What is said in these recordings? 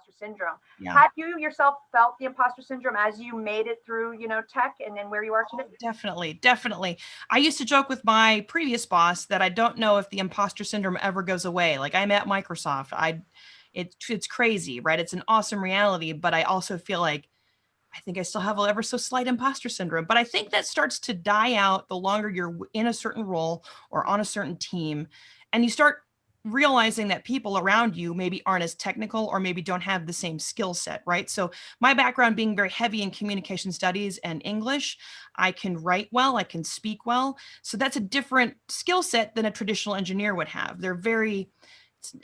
imposter syndrome. Yeah. Have you yourself felt the imposter syndrome as you made it through, tech and then where you are today? Definitely. I used to joke with my previous boss that I don't know if the imposter syndrome ever goes away. Like, I'm at Microsoft. It's crazy, right? It's an awesome reality, but I also feel like I think I still have ever so slight imposter syndrome, but I think that starts to die out the longer you're in a certain role or on a certain team, and you start realizing that people around you maybe aren't as technical or maybe don't have the same skill set, right? So my background being very heavy in communication studies and English, I can write well, I can speak well. So that's a different skill set than a traditional engineer would have. They're very,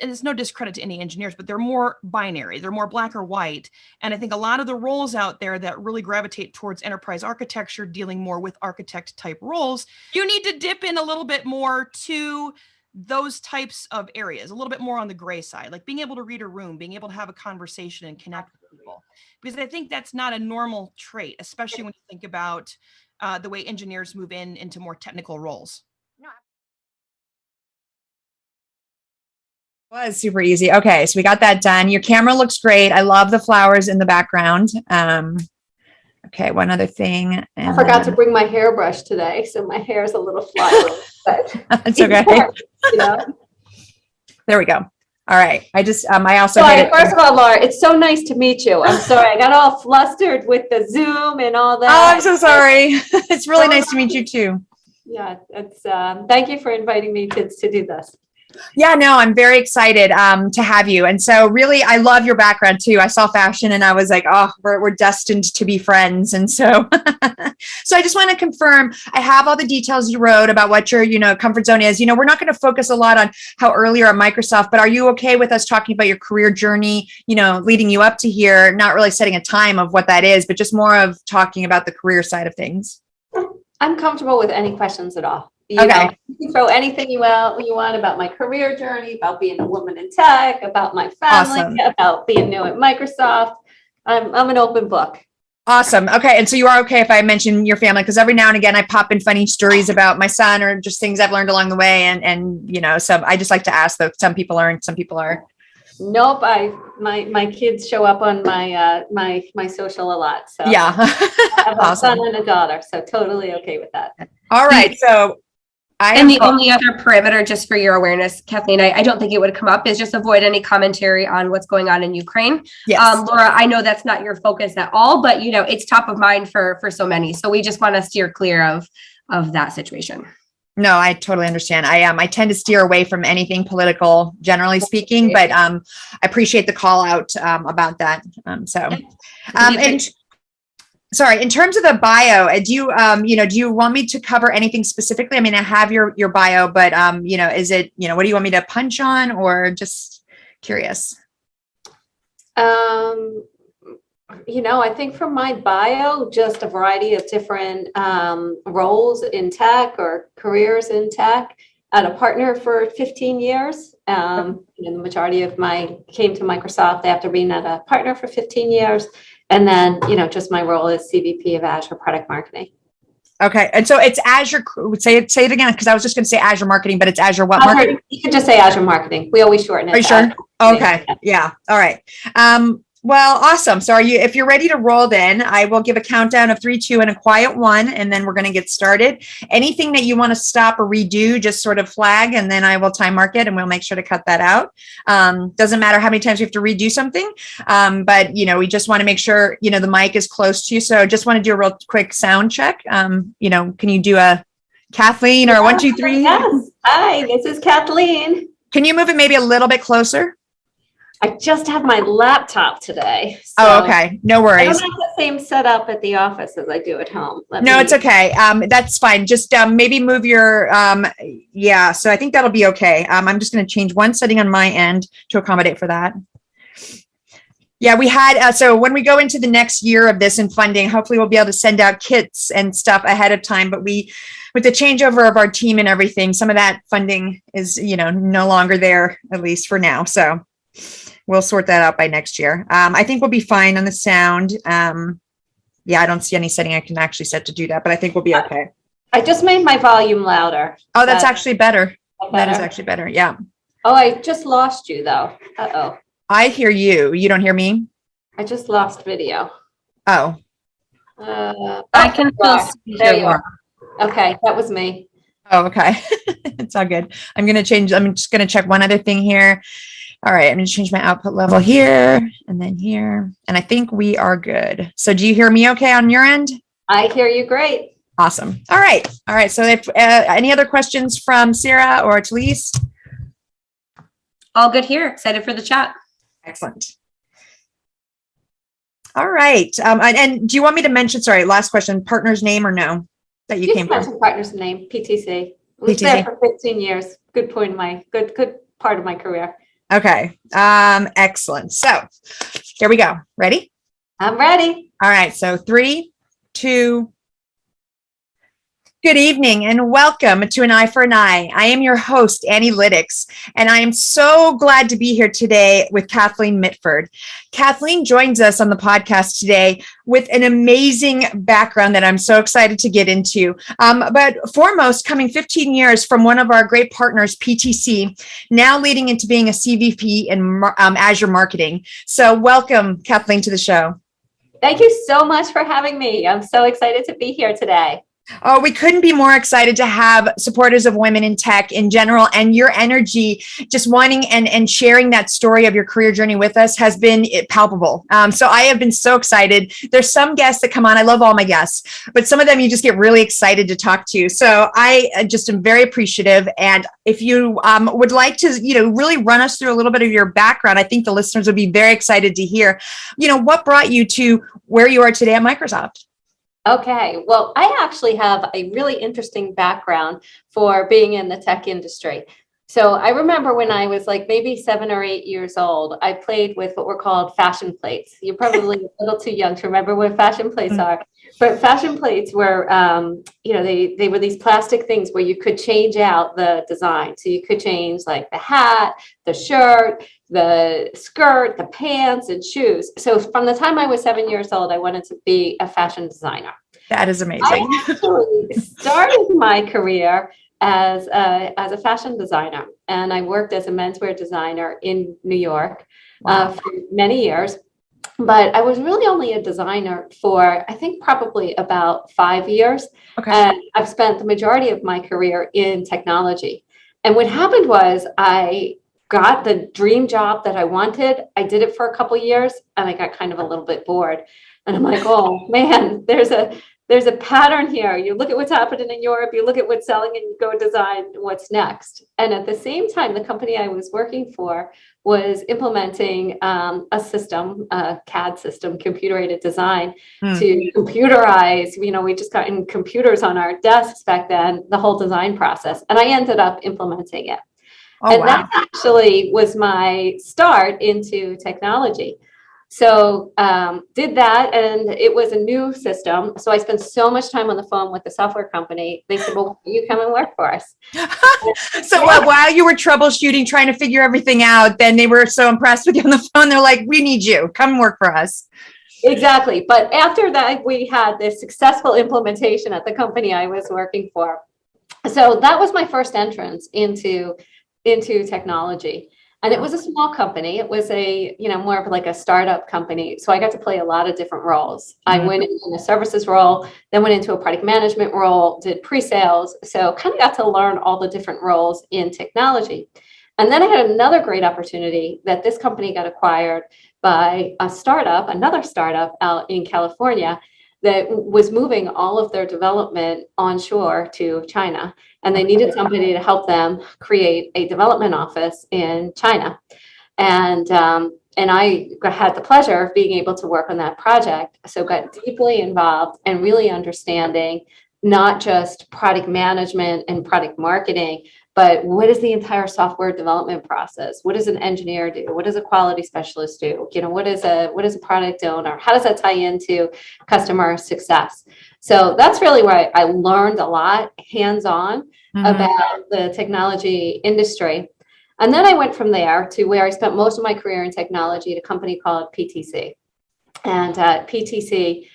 and it's no discredit to any engineers, but they're more binary. They're more black or white. And I think a lot of the roles out there that really gravitate towards enterprise architecture, dealing more with architect type roles, you need to dip in a little bit more to those types of areas, a little bit more on the gray side, like being able to read a room, being able to have a conversation and connect with people. Because I think that's not a normal trait, especially when you think about the way engineers move into more technical roles. Was super easy. Okay, so we got that done. Your camera looks great. I love the flowers in the background. Okay, one other thing. I forgot to bring my hairbrush today, so my hair is a little flat. That's okay. There we go. All right. I also first of all, Laura, it's so nice to meet you. I'm sorry, I got all flustered with the Zoom and all that. Oh, I'm so sorry. It's really nice to meet you too. Yeah, it's thank you for inviting me to do this. Yeah, no, I'm very excited to have you. And so really, I love your background too. I saw fashion and I was like, oh, we're destined to be friends. And so, so I just want to confirm, I have all the details you wrote about what your, comfort zone is. We're not going to focus a lot on how early you're at Microsoft, but are you okay with us talking about your career journey, leading you up to here, not really setting a time of what that is, but just more of talking about the career side of things? I'm comfortable with any questions at all. You can throw anything you want about my career journey, about being a woman in tech, about my family, about being new at Microsoft. I'm an open book. Awesome. Okay. And so you are okay if I mention your family, because every now and again I pop in funny stories about my son or just things I've learned along the way. And so I just like to ask, though, some people aren't, some people are. Nope. My kids show up on my my social a lot. So yeah. I have a son and a daughter, so totally okay with that. All right. So the only other parameter, just for your awareness, Kathleen, I don't think it would come up, is just avoid any commentary on what's going on in Ukraine. Yes. Laura, I know that's not your focus at all, but it's top of mind for so many. So we just want to steer clear of that situation. No, I totally understand. I tend to steer away from anything political, generally speaking, but I appreciate the call out about that. Sorry, in terms of the bio, do you want me to cover anything specifically? I mean, I have your bio, but is it, what do you want me to punch on, or just curious? I think from my bio, just a variety of different roles in tech or careers in tech. At a partner for 15 years. The majority of came to Microsoft after being at a partner for 15 years. And then, just my role as CVP of Azure Product Marketing. Okay. And so it's Azure, say it again, because I was just going to say Azure Marketing, but it's Azure what marketing? You could just say Azure Marketing. We always shorten it. Are you sure? Okay. Yeah. All right. Well, awesome. So if you're ready to roll, then I will give a countdown of 3, 2, and a quiet 1, and then we're going to get started. Anything that you want to stop or redo, just sort of flag, and then I will time mark it, and we'll make sure to cut that out. Doesn't matter how many times we have to redo something, but we just want to make sure the mic is close to you. So just want to do a real quick sound check. Can you do a Kathleen or 1, 2, 3? Yes. Hi, this is Kathleen. Can you move it maybe a little bit closer? I just have my laptop today. So okay. No worries. I don't have the same setup at the office as I do at home. It's okay. That's fine. Just maybe move your, so I think that'll be okay. I'm just going to change one setting on my end to accommodate for that. Yeah, we had, so when we go into the next year of this and funding, hopefully we'll be able to send out kits and stuff ahead of time, but with the changeover of our team and everything, some of that funding is, no longer there, at least for now. So we'll sort that out by next year. I think we'll be fine on the sound. I don't see any setting I can actually set to do that, but I think we'll be okay. I just made my volume louder. Oh, that's actually better. That is actually better. Yeah. Oh, I just lost you though. Uh-oh. I hear you. You don't hear me? I just lost video. Oh, I can still see There you your are. Okay, that was me. oh, okay. It's all good. I'm just going to check one other thing here. All right. I'm going to change my output level here and then here. And I think we are good. So do you hear me okay on your end? I hear you great. Awesome. All right. All right. So if any other questions from Sarah or Talise? all good here. Excited for the chat. Excellent. All right. And do you want me to mention, sorry, last question, partner's name or no? That you came from? Partner's name, PTC. I was there for 15 years. Good part of my career. Okay. Excellent. So here we go. Ready? I'm ready. All right. So 3, 2. Good evening and welcome to An Eye for an Eye. I am your host, Annielytics, and I am so glad to be here today with Kathleen Mitford. Kathleen joins us on the podcast today with an amazing background that I'm so excited to get into. But foremost, coming 15 years from one of our great partners, PTC, now leading into being a CVP in Azure marketing. So welcome, Kathleen, to the show. Thank you so much for having me. I'm so excited to be here today. Oh, we couldn't be more excited to have supporters of women in tech in general, and your energy, just wanting and sharing that story of your career journey with us has been palpable. So I have been so excited. There's some guests that come on. I love all my guests, but some of them you just get really excited to talk to. So I just am very appreciative. And if you would like to, really run us through a little bit of your background, I think the listeners would be very excited to hear, what brought you to where you are today at Microsoft. Okay, well, I actually have a really interesting background for being in the tech industry. So I remember when I was like maybe 7 or 8 years old, I played with what were called fashion plates. You're probably a little too young to remember what fashion plates are, but fashion plates were, they were these plastic things where you could change out the design. So you could change like the hat, the shirt, the skirt, the pants, and shoes. So from the time I was 7 years old, I wanted to be a fashion designer. That is amazing. I actually started my career as a fashion designer, and I worked as a menswear designer in New York for many years. But I was really only a designer for, I think, probably about 5 years. Okay. And I've spent the majority of my career in technology. And what happened was I got the dream job that I wanted. I did it for a couple of years and I got kind of a little bit bored. And I'm like, oh man, there's a pattern here. You look at what's happening in Europe, you look at what's selling, and you go design what's next. And at the same time, the company I was working for was implementing a system, a CAD system, computer-aided design, to computerize. We just got in computers on our desks back then, the whole design process. And I ended up implementing it. That actually was my start into technology. So did that, and it was a new system. So I spent so much time on the phone with the software company. They said, well, you come and work for us. So while you were troubleshooting, trying to figure everything out, then they were so impressed with you on the phone. They're like, we need you. Come work for us. Exactly. But after that, we had this successful implementation at the company I was working for. So that was my first entrance into technology. And it was a small company. It was more of like a startup company. So I got to play a lot of different roles. I went in a services role, then went into a product management role, did pre-sales. So kind of got to learn all the different roles in technology. And then I had another great opportunity that this company got acquired by another startup out in California that was moving all of their development onshore to China. And they needed somebody to help them create a development office in China. And I had the pleasure of being able to work on that project. So got deeply involved and really understanding not just product management and product marketing, but what is the entire software development process? What does an engineer do? What does a quality specialist do? What is a product owner? How does that tie into customer success? So that's really where I learned a lot hands-on about the technology industry. And then I went from there to where I spent most of my career in technology at a company called PTC. And at PTC,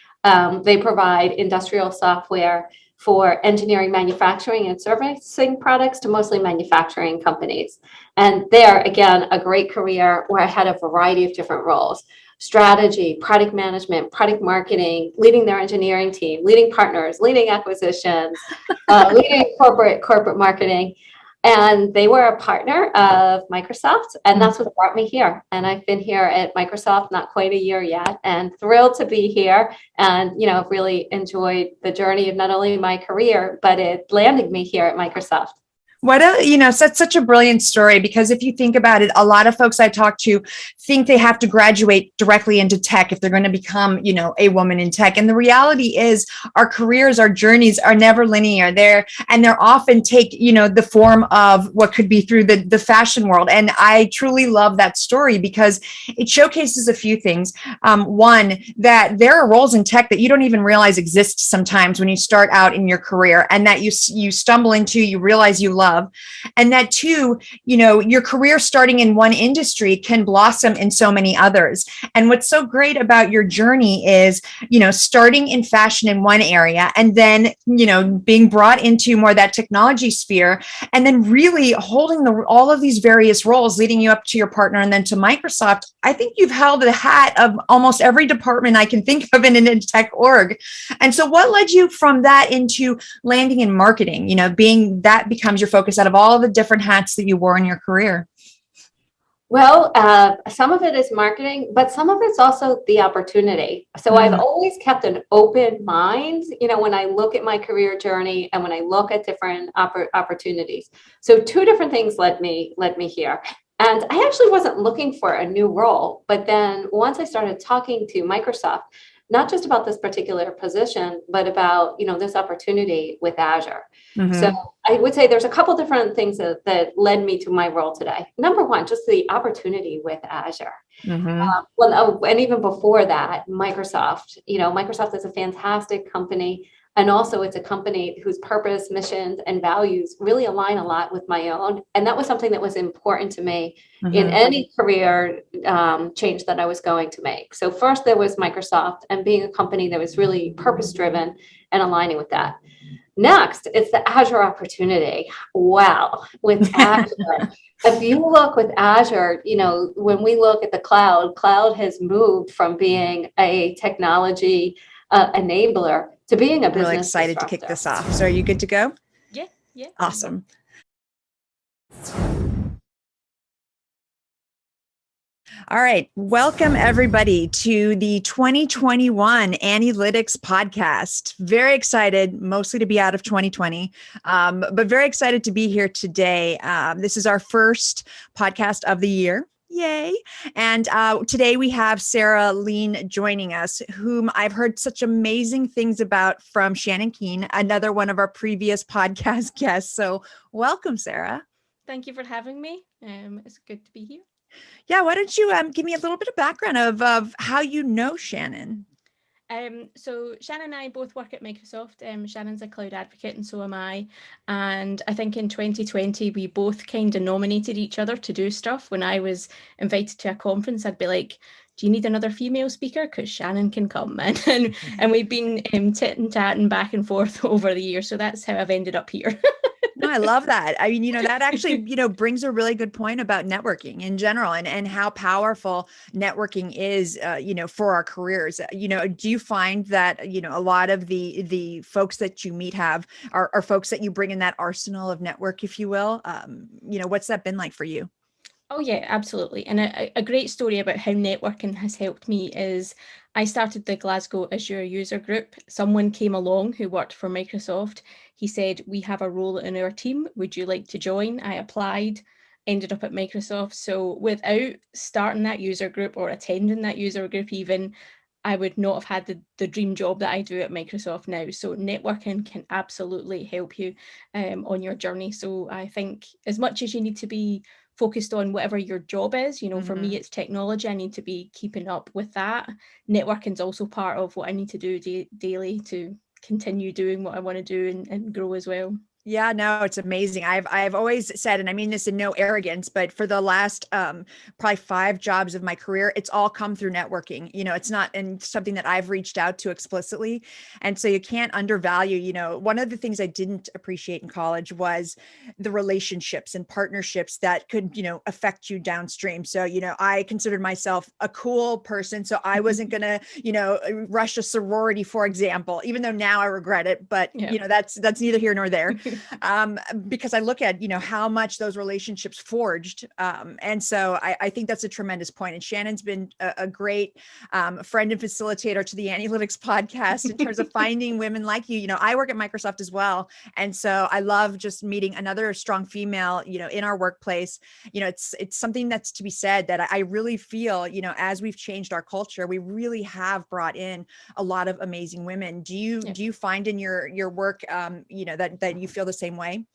they provide industrial software for engineering, manufacturing, and servicing products to mostly manufacturing companies. And there, again, a great career where I had a variety of different roles: strategy, product management, product marketing, leading their engineering team, leading partners, leading acquisitions, leading corporate marketing. And they were a partner of Microsoft, and that's what brought me here. And I've been here at Microsoft not quite a year yet, and thrilled to be here. And, really enjoyed the journey of not only my career, but it landed me here at Microsoft. What such a brilliant story, because if you think about it, a lot of folks I talk to think they have to graduate directly into tech if they're going to become, a woman in tech. And the reality is our careers, our journeys are never linear. They're often take, the form of what could be through the fashion world. And I truly love that story because it showcases a few things. One, that there are roles in tech that you don't even realize exist sometimes when you start out in your career, and that you stumble into, you realize you love. And that too, your career starting in one industry can blossom in so many others. And what's so great about your journey is, starting in fashion in one area and then, being brought into more that technology sphere, and then really holding all of these various roles leading you up to your partner and then to Microsoft. I think you've held the hat of almost every department I can think of in a tech org. And so what led you from that into landing in marketing, being that becomes your focus out of all the different hats that you wore in your career? Well, some of it is marketing, but some of it's also the opportunity. So I've always kept an open mind, when I look at my career journey and when I look at different opportunities. So two different things led me here. And I actually wasn't looking for a new role, but then once I started talking to Microsoft, not just about this particular position, but about, this opportunity with Azure. So I would say there's a couple different things that led me to my role today. Number one, just the opportunity with Azure. And even before that, Microsoft, Microsoft is a fantastic company. And also it's a company whose purpose, missions, and values really align a lot with my own. And that was something that was important to me in any career change that I was going to make. So first there was Microsoft and being a company that was really purpose-driven and aligning with that. Next, it's the Azure opportunity. Wow, with Azure. If you look with Azure, when we look at the cloud has moved from being a technology enabler to being a business. Really excited disruptor. to kick this off. So are you good to go? Yeah. Awesome. All right. Welcome everybody to the 2021 Annielytics podcast. Very excited, mostly to be out of 2020, but very excited to be here today. This is our first podcast of the year. Yay. And today we have Sarah Lean joining us, whom I've heard such amazing things about from Shannan Kuehn, another one of our previous podcast guests. So welcome, Sarah. Thank you for having me. It's good to be here. Yeah, why don't you give me a little bit of background of how you know Shannan? So Shannan and I both work at Microsoft. Shannan's a cloud advocate and so am I. And I think in 2020, we both kind of nominated each other to do stuff. When I was invited to a conference, I'd be like, do you need another female speaker? Because Shannan can come. And we've been tit-tatting back and forth over the years. So that's how I've ended up here. No, I love that. I mean, that actually, brings a really good point about networking in general and how powerful networking is, for our careers. Do you find that, a lot of the folks that you meet are folks that you bring in that arsenal of network, if you will? What's that been like for you? Oh, yeah, absolutely. And a great story about how networking has helped me is I started the Glasgow Azure user group. Someone came along who worked for Microsoft. He said, we have a role in our team. Would you like to join? I applied, ended up at Microsoft. So without starting that user group or attending that user group even, I would not have had the dream job that I do at Microsoft now. So networking can absolutely help you on your journey. So I think as much as you need to be focused on whatever your job is, for me, it's technology. I need to be keeping up with that. Networking is also part of what I need to do daily to continue doing what I want to do and grow as well. Yeah, no, it's amazing. I've always said, and I mean this in no arrogance, but for the last probably 5 jobs of my career, it's all come through networking. It's not in something that I've reached out to explicitly. And so you can't undervalue, one of the things I didn't appreciate in college was the relationships and partnerships that could, affect you downstream. So, I considered myself a cool person. So I wasn't going to, rush a sorority, for example, even though now I regret it, but that's neither here nor there. Because I look at, how much those relationships forged. And so I think that's a tremendous point. And Shannan's been a great friend and facilitator to the Annielytics podcast in terms of finding women like you. I work at Microsoft as well. And so I love just meeting another strong female, in our workplace. It's something that's to be said that I really feel, as we've changed our culture, we really have brought in a lot of amazing women. Do you find in your work, that you feel the same way?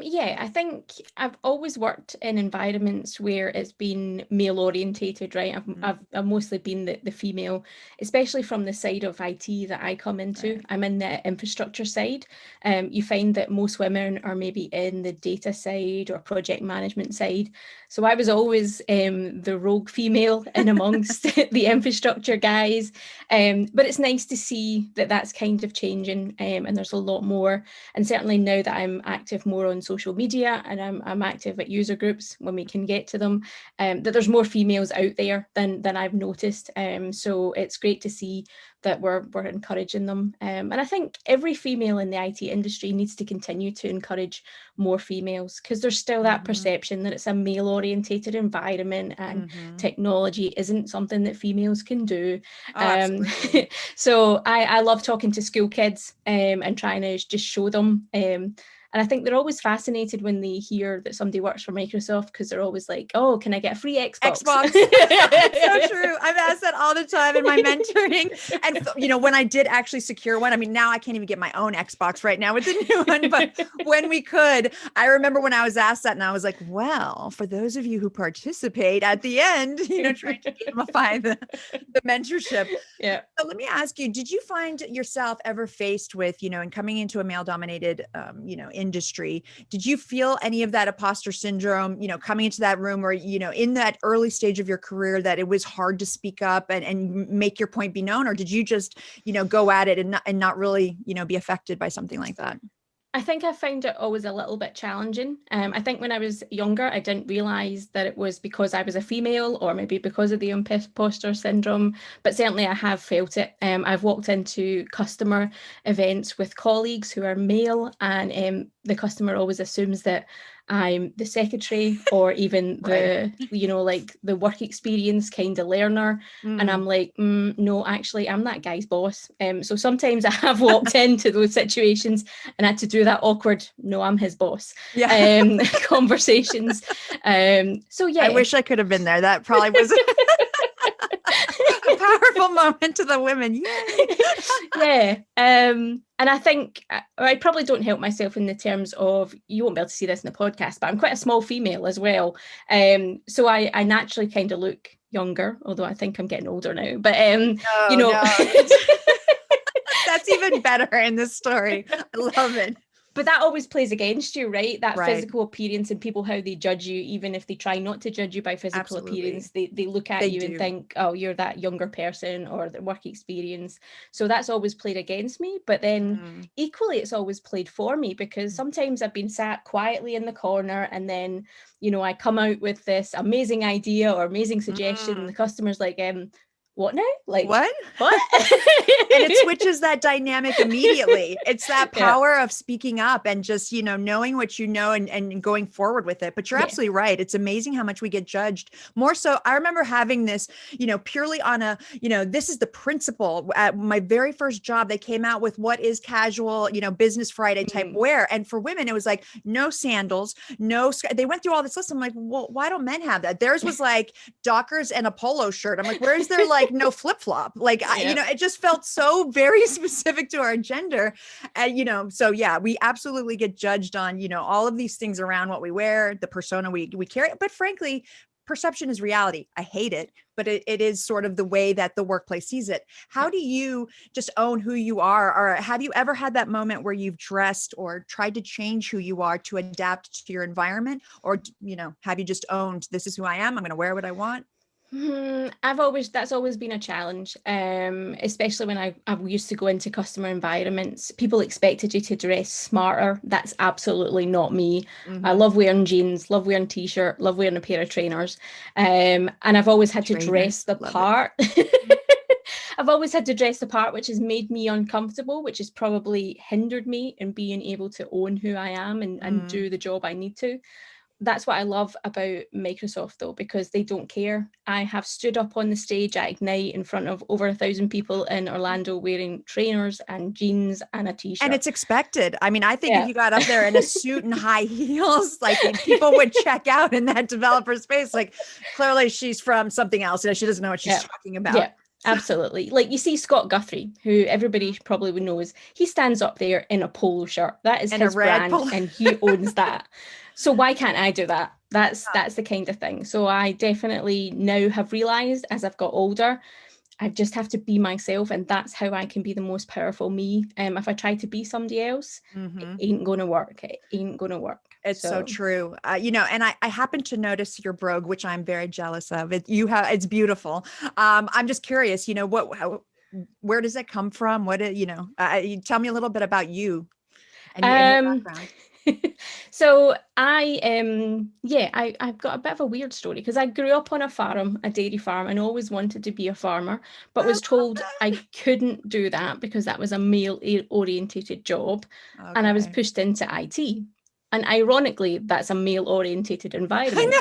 Yeah, I think I've always worked in environments where it's been male orientated, right? I've mostly been the female, especially from the side of IT that I come into. Right. I'm in the infrastructure side. You find that most women are maybe in the data side or project management side. So I was always the rogue female in amongst the infrastructure guys. But it's nice to see that that's kind of changing, and there's a lot more. And certainly now that I'm active more on social media and I'm active at user groups when we can get to them, that there's more females out there than I've noticed. So it's great to see that we're encouraging them. And I think every female in the IT industry needs to continue to encourage more females, because there's still that perception that it's a male orientated environment and technology isn't something that females can do. So I love talking to school kids and trying to just show them. And I think they're always fascinated when they hear that somebody works for Microsoft, because they're always like, oh, can I get a free Xbox? It's so true. I've asked that all the time in my mentoring. And, when I did actually secure one, I mean, now I can't even get my own Xbox right now with the new one. But when we could, I remember when I was asked that and I was like, well, for those of you who participate at the end, trying to gamify the mentorship. Yeah. So let me ask you, did you find yourself ever faced with, and coming into a male dominated, industry, did you feel any of that imposter syndrome, coming into that room, or, in that early stage of your career, that it was hard to speak up and make your point be known? Or did you just, go at it and not really, be affected by something like that? I think I found it always a little bit challenging. I think when I was younger, I didn't realize that it was because I was a female or maybe because of the imposter syndrome, but certainly I have felt it. I've walked into customer events with colleagues who are male, and the customer always assumes that I'm the secretary or even the, like the work experience kind of learner. And I'm like, no, actually, I'm that guy's boss. So sometimes I have walked into those situations and had to do that awkward, no, I'm his boss, conversations. So yeah. I wish I could have been there. That probably was a powerful moment to the women. Yay. Yeah. And I think I probably don't help myself in the terms of, you won't be able to see this in the podcast, but I'm quite a small female as well. So I naturally kind of look younger, although I think I'm getting older now. But, No. That's even better in this story. I love it. But that always plays against you, right? That physical appearance, and people, how they judge you, even if they try not to judge you by physical appearance, they look at you and think, oh, you're that younger person or the work experience. So that's always played against me. But then equally, it's always played for me, because sometimes I've been sat quietly in the corner and then, I come out with this amazing idea or amazing suggestion. And the customer's like, what now? Like what? And it switches that dynamic immediately. It's that power of speaking up and just, knowing what you know and going forward with it. But you're absolutely right. It's amazing how much we get judged. More so, I remember having this, purely on a, this is the principle. At my very first job, they came out with what is casual, business Friday type wear. And for women, it was like, no sandals, they went through all this list. I'm like, well, why don't men have that? Theirs was like Dockers and a polo shirt. I'm like, where's their like no flip-flop? Like, it just felt so very specific to our gender. And, so yeah, we absolutely get judged on, all of these things around what we wear, the persona we carry. But frankly, perception is reality. I hate it, but it is sort of the way that the workplace sees it. How do you just own who you are? Or have you ever had that moment where you've dressed or tried to change who you are to adapt to your environment? Or, have you just owned, this is who I am, I'm going to wear what I want? That's always been a challenge, especially when I used to go into customer environments. People expected you to dress smarter. That's absolutely not me. I love wearing jeans, love wearing t-shirt, love wearing a pair of trainers. And I've always had to dress the part. I've always had to dress the part, which has made me uncomfortable, which has probably hindered me in being able to own who I am and do the job I need to. That's what I love about Microsoft, though, because they don't care. I have stood up on the stage at Ignite in front of over 1,000 people in Orlando wearing trainers and jeans and a t-shirt. And it's expected. I mean, I think if you got up there in a suit and high heels, like people would check out in that developer space. Like, clearly she's from something else. She doesn't know what she's talking about. Yeah. Absolutely. Like, you see Scott Guthrie, who everybody probably knows, he stands up there in a polo shirt. That is his brand and he owns that. So why can't I do that? That's the kind of thing. So I definitely now have realized as I've got older, I just have to be myself, and that's how I can be the most powerful me. If I try to be somebody else, it ain't going to work. It ain't going to work. It's so true. And I happen to notice your brogue, which I'm very jealous of. It's beautiful. I'm just curious, where does it come from? You tell me a little bit about you and your background. So I've got a bit of a weird story because I grew up on a dairy farm, and always wanted to be a farmer, but was told I couldn't do that because that was a male orientated job. Okay. And I was pushed into IT. And ironically, that's a male orientated environment.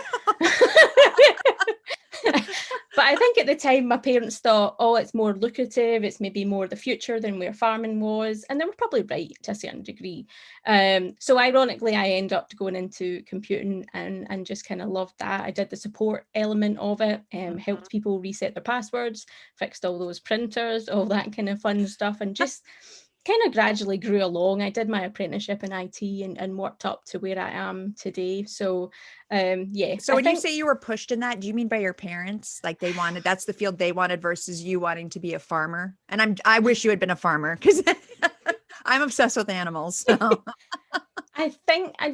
But I think at the time my parents thought, it's more lucrative, it's maybe more the future than where farming was. And they were probably right to a certain degree. So ironically, I ended up going into computing and just kind of loved that. I did the support element of it, helped people reset their passwords, fixed all those printers, all that kind of fun stuff, and just kind of gradually grew along. I did my apprenticeship in IT and worked up to where I am today. So So when you say you were pushed in that, do you mean by your parents? Like that's the field they wanted versus you wanting to be a farmer? And I wish you had been a farmer because I'm obsessed with animals. So. I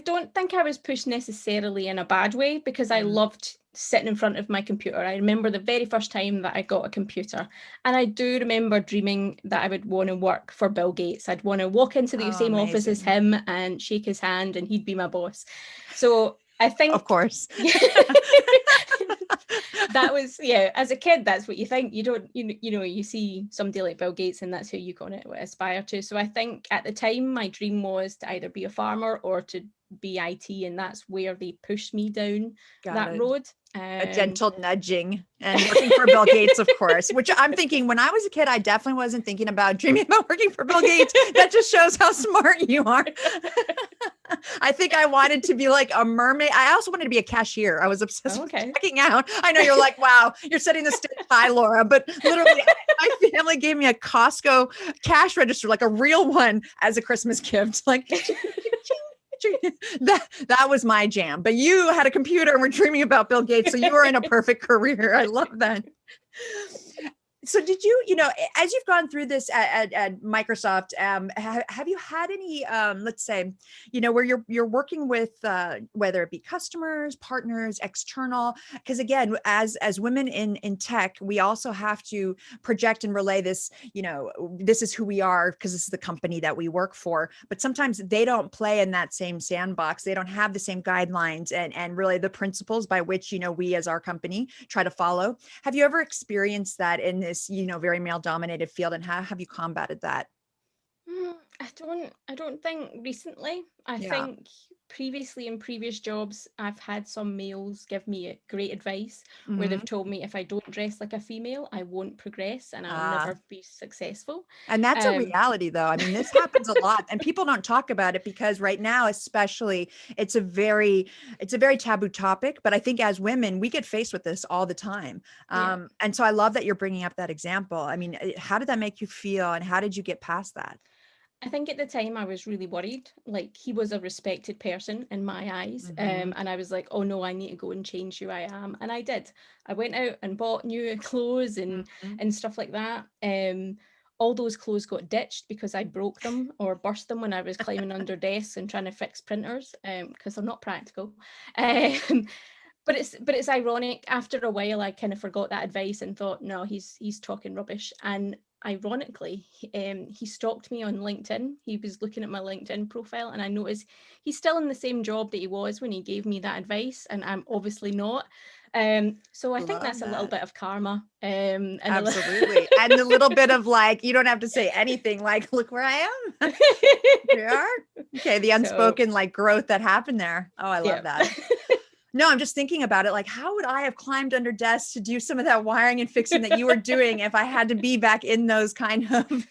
don't think I was pushed necessarily in a bad way, because I loved sitting in front of my computer. I remember the very first time that I got a computer, and I do remember dreaming that I would want to work for Bill Gates. I'd want to walk into the same office as him and shake his hand, and he'd be my boss. So I think, of course, that was, as a kid, that's what you think. You don't, you see somebody like Bill Gates and that's who you kind of aspire to. So I think at the time my dream was to either be a farmer or to be IT, and that's where they pushed me down that road. A gentle nudging and working for Bill Gates, of course, which I'm thinking when I was a kid, I definitely wasn't thinking about dreaming about working for Bill Gates. That just shows how smart you are. I think I wanted to be like a mermaid. I also wanted to be a cashier. I was obsessed with checking out. I know you're like, wow, you're setting the stage high, Laura, but literally my family gave me a Costco cash register, like a real one, as a Christmas gift. Like, that was my jam. But you had a computer and were dreaming about Bill Gates, so you were in a perfect career. I love that. So did you, as you've gone through this at Microsoft, have you had any, let's say, where you're working with, whether it be customers, partners, external, because again, as women in tech, we also have to project and relay this, this is who we are because this is the company that we work for. But sometimes they don't play in that same sandbox. They don't have the same guidelines and really the principles by which, we as our company try to follow. Have you ever experienced that in this, very male dominated field, and how have you combated that? I don't think recently. I think previously in previous jobs, I've had some males give me great advice where they've told me if I don't dress like a female, I won't progress and I'll never be successful. And that's a reality though. I mean, this happens a lot and people don't talk about it because right now, especially, it's a very taboo topic, but I think as women, we get faced with this all the time. And so I love that you're bringing up that example. I mean, how did that make you feel and how did you get past that? I think at the time I was really worried. Like, he was a respected person in my eyes. Mhm. And I was like, oh no, I need to go and change who I am. And I did. I went out and bought new clothes and Mhm. stuff like that. All those clothes got ditched because I broke them or burst them when I was climbing under desks and trying to fix printers, because they're not practical. But it's ironic. After a while, I kind of forgot that advice and thought, no, he's talking rubbish. And ironically, he stalked me on LinkedIn. He was looking at my LinkedIn profile, and I noticed he's still in the same job that he was when he gave me that advice, and I'm obviously not. So I think Love that's a little that. bit of karma. And Absolutely. And a little bit of like, you don't have to say anything, like, look where I am. We are. Okay. The So, unspoken like growth that happened there. Oh, I love yeah. that. No, I'm just thinking about it. Like, how would I have climbed under desks to do some of that wiring and fixing that you were doing if I had to be back in those kind of,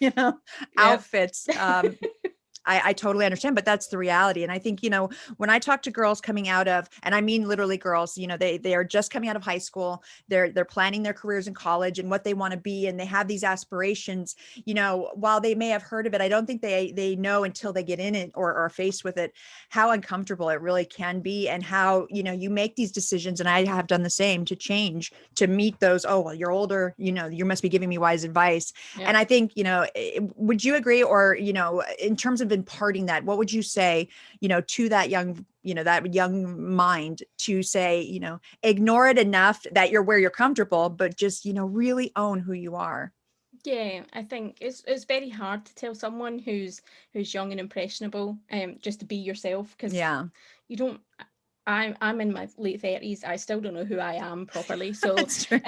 outfits? I totally understand, but that's the reality. And I think, when I talk to girls coming out of, and I mean literally girls, they are just coming out of high school, they're planning their careers in college and what they want to be, and they have these aspirations, while they may have heard of it, I don't think they know until they get in it or are faced with it, how uncomfortable it really can be, and how, you make these decisions. And I have done the same to change, to meet those, oh, well, you're older, you must be giving me wise advice. Yeah. And I think, would you agree, or, in terms of imparting that, what would you say, to that young mind, to say, ignore it enough that you're where you're comfortable, but just, really own who you are? Yeah, I think it's very hard to tell someone who's young and impressionable, just to be yourself, because Yeah, you don't. I'm in my late 30s. I still don't know who I am properly. So that's true.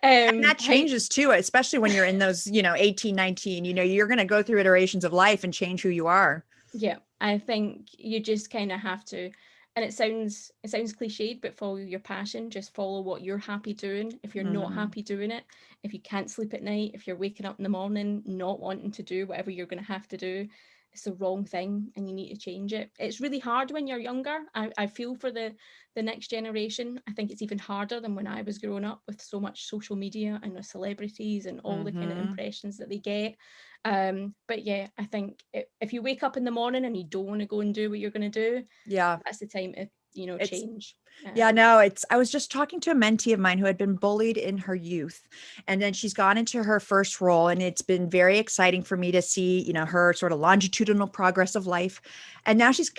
And that I- changes too, especially when you're in those, 18, 19, you're going to go through iterations of life and change who you are. yeah, I think you just kind of have to, and it sounds cliched, but follow your passion. Just follow what you're happy doing. If you're not Mhm. happy doing it, if you can't sleep at night, if you're waking up in the morning not wanting to do whatever you're going to have to do, it's the wrong thing and you need to change it. It's really hard when you're younger. I feel for the next generation. I think it's even harder than when I was growing up, with so much social media and the celebrities and all the kind of Mhm. impressions that they get. But yeah, I think if you wake up in the morning and you don't want to go and do what you're going to do, Yeah. that's the time to It's- change. Yeah, no, I was just talking to a mentee of mine who had been bullied in her youth, and then she's gone into her first role, and it's been very exciting for me to see, her sort of longitudinal progress of life. And now she's,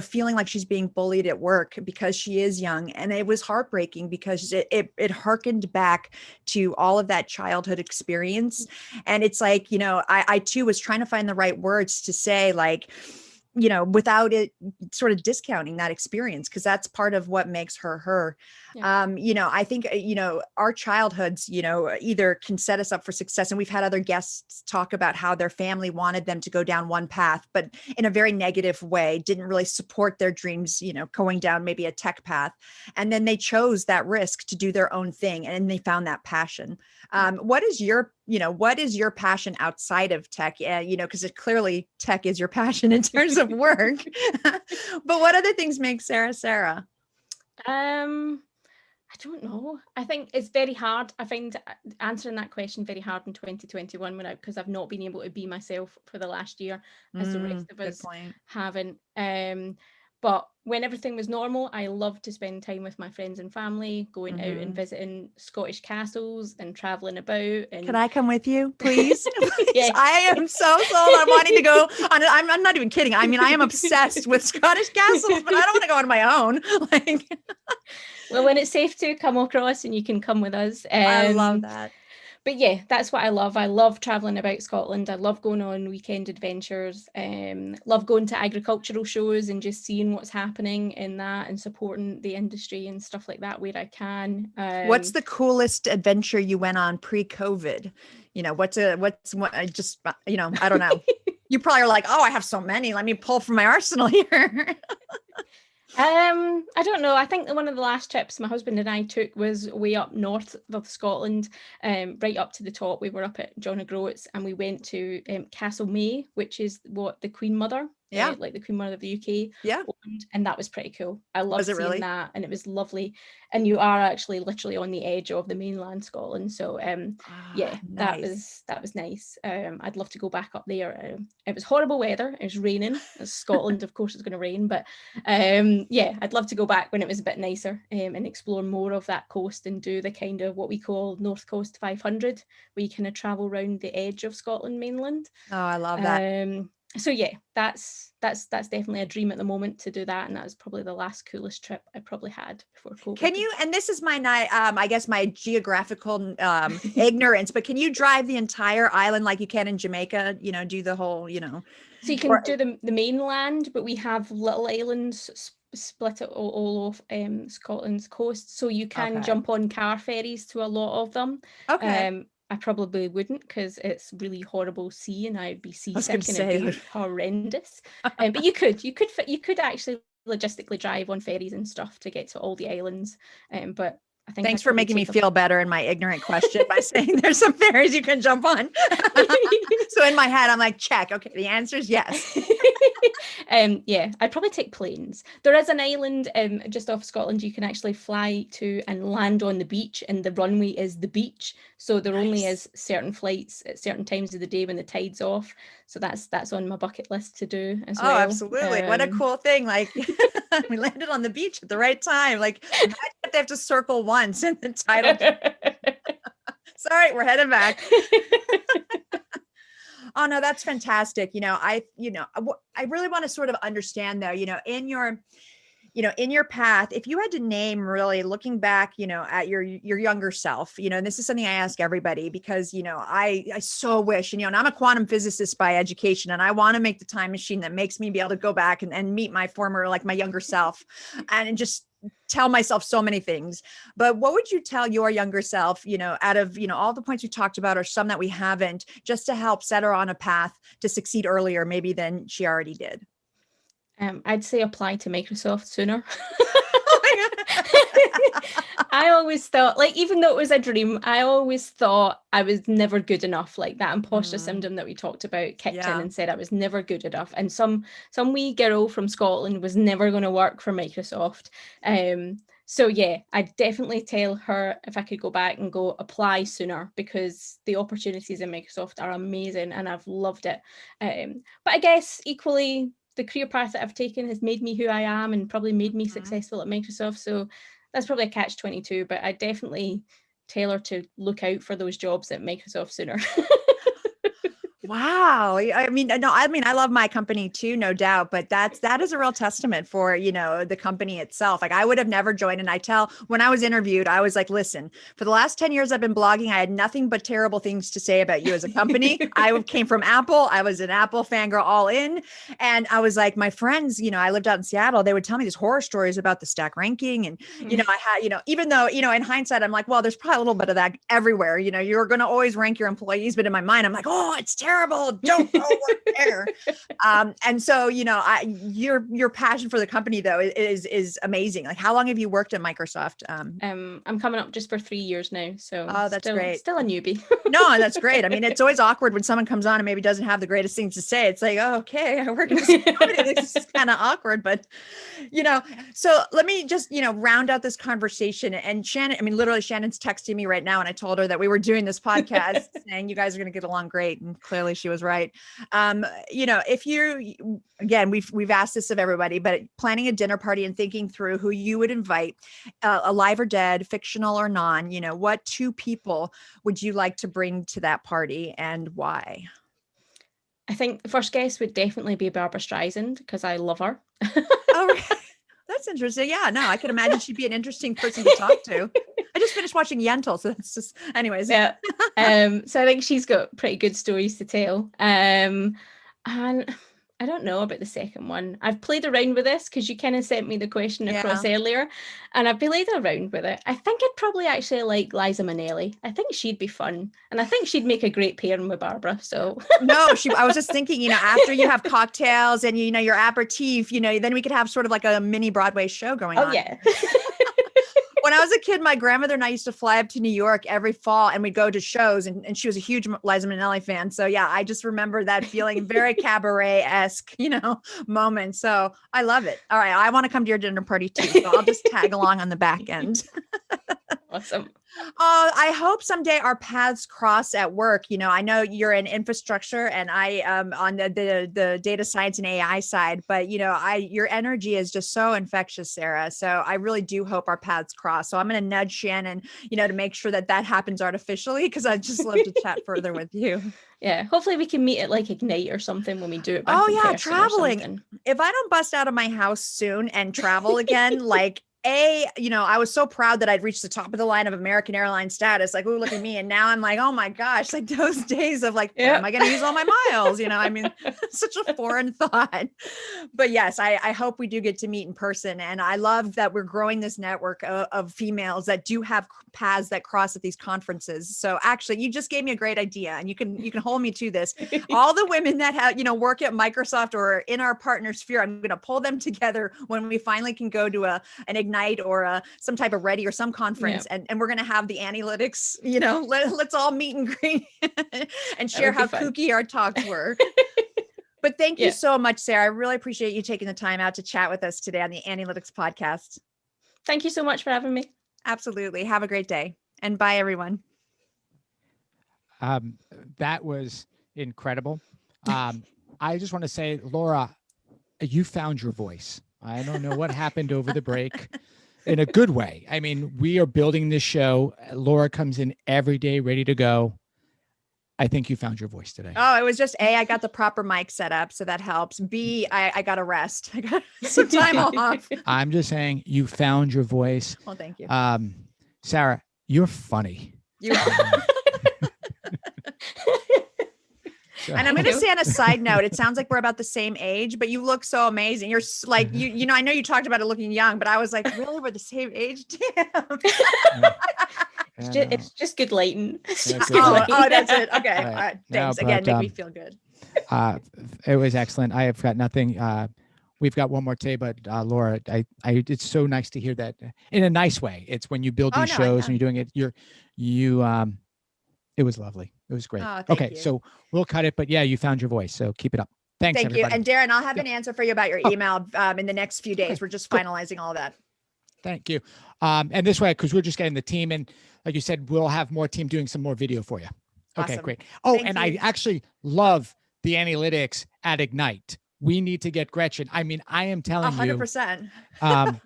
feeling like she's being bullied at work because she is young. And it was heartbreaking because it harkened back to all of that childhood experience. And it's like, I too was trying to find the right words to say, like, without it sort of discounting that experience, because that's part of what makes her her. Yeah. I think, our childhoods, either can set us up for success. And we've had other guests talk about how their family wanted them to go down one path, but in a very negative way, didn't really support their dreams, going down maybe a tech path. And then they chose that risk to do their own thing, and they found that passion. What is your passion outside of tech? Because clearly tech is your passion in terms of work. But what other things make Sarah? I don't know. I think it's very hard. I find answering that question very hard in 2021 because I've not been able to be myself for the last year, as the rest of Good us point. haven't. But when everything was normal, I loved to spend time with my friends and family, going out and visiting Scottish castles and traveling about. And Can I come with you, please? Yes. I am so sold on wanting to go on. I'm not even kidding. I mean, I am obsessed with Scottish castles, but I don't want to go on my own. Like, well, when it's safe to come across and you can come with us. I love that. But yeah, that's what I love. I love traveling about Scotland. I love going on weekend adventures. Love going to agricultural shows and just seeing what's happening in that and supporting the industry and stuff like that where I can. What's the coolest adventure you went on pre-COVID? I don't know. You probably are like, oh, I have so many. Let me pull from my arsenal here. I don't know. I think one of the last trips my husband and I took was way up north of Scotland, right up to the top. We were up at John O'Groats and we went to Castle May, which is what the Queen Mother Yeah. like the Queen Mother of the UK. Yeah. owned, and that was pretty cool. I loved Was it seeing really? that, and it was lovely. And you are actually literally on the edge of the mainland Scotland, so yeah, Nice. that was nice. I'd love to go back up there. It was horrible weather. It was raining. It's Scotland, of course, it's going to rain, but yeah, I'd love to go back when it was a bit nicer, and explore more of that coast and do the kind of what we call North Coast 500, where you kind of travel around the edge of Scotland mainland. Oh, I love that. So yeah, that's definitely a dream at the moment to do that, and that was probably the last coolest trip I probably had before COVID. Can you, and this is my I guess my geographical ignorance, but can you drive the entire island like you can in Jamaica, you know, do the whole, you know? So you can do the mainland, but we have little islands split it all off Scotland's coast, so you can jump on car ferries to a lot of them. I probably wouldn't, because it's really horrible sea and I'd be seasick and it'd be horrendous. But you could actually logistically drive on ferries and stuff to get to all the islands. But I think thanks for making me feel better in my ignorant question by saying there's some ferries you can jump on. So in my head, I'm like, check. Okay, the answer is yes. Yeah, I'd probably take planes. There is an island just off Scotland you can actually fly to and land on the beach, and the runway is the beach. So there only is certain flights at certain times of the day when the tide's off. So that's on my bucket list to do as well. Oh, absolutely. What a cool thing. Like we landed on the beach at the right time. Like imagine if they have to circle once and the title. Sorry, we're heading back. Oh no, that's fantastic. I really want to sort of understand though, in your path, if you had to name, really looking back, at your younger self, and this is something I ask everybody because, I so wish, and I'm a quantum physicist by education, and I want to make the time machine that makes me be able to go back and meet my former, like my younger self, and just tell myself so many things. But what would you tell your younger self, out of, all the points we talked about, or some that we haven't, just to help set her on a path to succeed earlier, maybe than she already did? I'd say apply to Microsoft sooner. I always thought, like, even though it was a dream, I always thought I was never good enough. Like that imposter syndrome that we talked about kicked in and said I was never good enough. And some wee girl from Scotland was never going to work for Microsoft. So yeah, I'd definitely tell her if I could go back and go apply sooner, because the opportunities in Microsoft are amazing and I've loved it. But I guess equally, the career path that I've taken has made me who I am and probably made me successful at Microsoft. So that's probably a catch-22, but I definitely tell her to look out for those jobs at Microsoft sooner. Wow. I love my company too, no doubt, but that is a real testament for, the company itself. Like I would have never joined. And when I was interviewed, I was like, listen, for the last 10 years I've been blogging, I had nothing but terrible things to say about you as a company. I came from Apple. I was an Apple fangirl all in. And I was like, my friends, I lived out in Seattle, they would tell me these horror stories about the stack ranking. And, I had, even though, in hindsight, I'm like, well, there's probably a little bit of that everywhere. You're going to always rank your employees, but in my mind, I'm like, oh, it's terrible. Don't go work there. And so, your passion for the company though is amazing. Like how long have you worked at Microsoft? I'm coming up just for 3 years now. So that's great. Still a newbie. No, that's great. I mean, it's always awkward when someone comes on and maybe doesn't have the greatest things to say. It's like, oh, okay, I work in this company. This is kind of awkward, but so let me just, round out this conversation. And Shannan, literally Shannon's texting me right now. And I told her that we were doing this podcast saying you guys are going to get along great. And clearly she was right. If you, again, we've asked this of everybody, but planning a dinner party and thinking through who you would invite, alive or dead, fictional or non, what two people would you like to bring to that party and why? I think the first guest would definitely be Barbara Streisand, because I love her. Oh, that's interesting. Yeah, no, I can imagine she'd be an interesting person to talk to. I just finished watching Yentl, so that's just, anyways. Yeah. So I think she's got pretty good stories to tell. And I don't know about the second one. I've played around with this because you kind of sent me the question across earlier, and I've played around with it. I think I'd probably actually like Liza Minnelli. I think she'd be fun, and I think she'd make a great pairing with Barbara. So no, I was just thinking, after you have cocktails and your aperitif, then we could have sort of like a mini Broadway show going on. Oh yeah. When I was a kid, my grandmother and I used to fly up to New York every fall, and we'd go to shows, and she was a huge Liza Minnelli fan. So yeah, I just remember that feeling, very cabaret-esque, moment. So I love it. All right, I want to come to your dinner party too, so I'll just tag along on the back end. Awesome. I hope someday our paths cross at work. I know you're in infrastructure and I on the data science and AI side, but your energy is just so infectious, Sarah. So I really do hope our paths cross. So I'm going to nudge Shannon, to make sure that happens artificially, because I'd just love to chat further with you. Yeah, hopefully we can meet at like Ignite or something when we do it back Oh in yeah, person or traveling. something. If I don't bust out of my house soon and travel again, I was so proud that I'd reached the top of the line of American Airlines status. Like, oh, look at me. And now I'm like, oh my gosh, like those days of like, where am I going to use all my miles? I mean, such a foreign thought. But yes, I hope we do get to meet in person. And I love that we're growing this network of females that do have paths that cross at these conferences. So actually, you just gave me a great idea, and you can hold me to this. All the women that have, work at Microsoft or in our partner sphere, I'm going to pull them together when we finally can go to an Ignite or some type of Ready or some conference, and we're going to have the Annielytics, let's all meet and greet and share how kooky our talks were. But thank you so much, Sarah. I really appreciate you taking the time out to chat with us today on the Annielytics podcast. Thank you so much for having me. Absolutely. Have a great day, and bye everyone. That was incredible. I just want to say, Laura, you found your voice. I don't know what happened over the break, in a good way. I mean, we are building this show. Laura comes in every day ready to go. I think you found your voice today. Oh, it was just A, I got the proper mic set up, so that helps. B, I got a rest. I got some time off. I'm just saying you found your voice. Well, thank you. Sarah, you're funny. You are. And I'm going to say on a side note, it sounds like we're about the same age, but you look so amazing. You're like, I know you talked about it looking young, but I was like, really, we're the same age? Damn. It's just good lighting. That's it. Okay. All right. Thanks. Again, make me feel good. It was excellent. I have got nothing. We've got one more today, but Laura, it's so nice to hear that in a nice way. It's when you build these shows and you're doing it, it was lovely. It was great. Oh, okay, so we'll cut it, but yeah, you found your voice, so keep it up. Thanks, Thank everybody. you. And Darren, I'll have an answer for you about your email in the next few days. We're just finalizing all of that. Thank you. And this way, because we're just getting the team, and like you said, we'll have more team doing some more video for you. Okay, Awesome. Great. Oh, Thank you. I actually love the Annielytics at Ignite. We need to get Gretchen. I mean, I am telling 100%. you. Oh,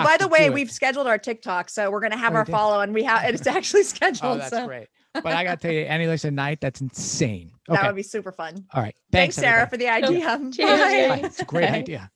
by the way, we've scheduled our TikTok, so we're going to have our follow, and it's actually scheduled. Oh, that's great. But I got to tell you, Annielytics at night, that's insane. Okay. That would be super fun. All right. Thanks, Sarah, everybody. for the idea. Cheers. Bye. It's a great idea.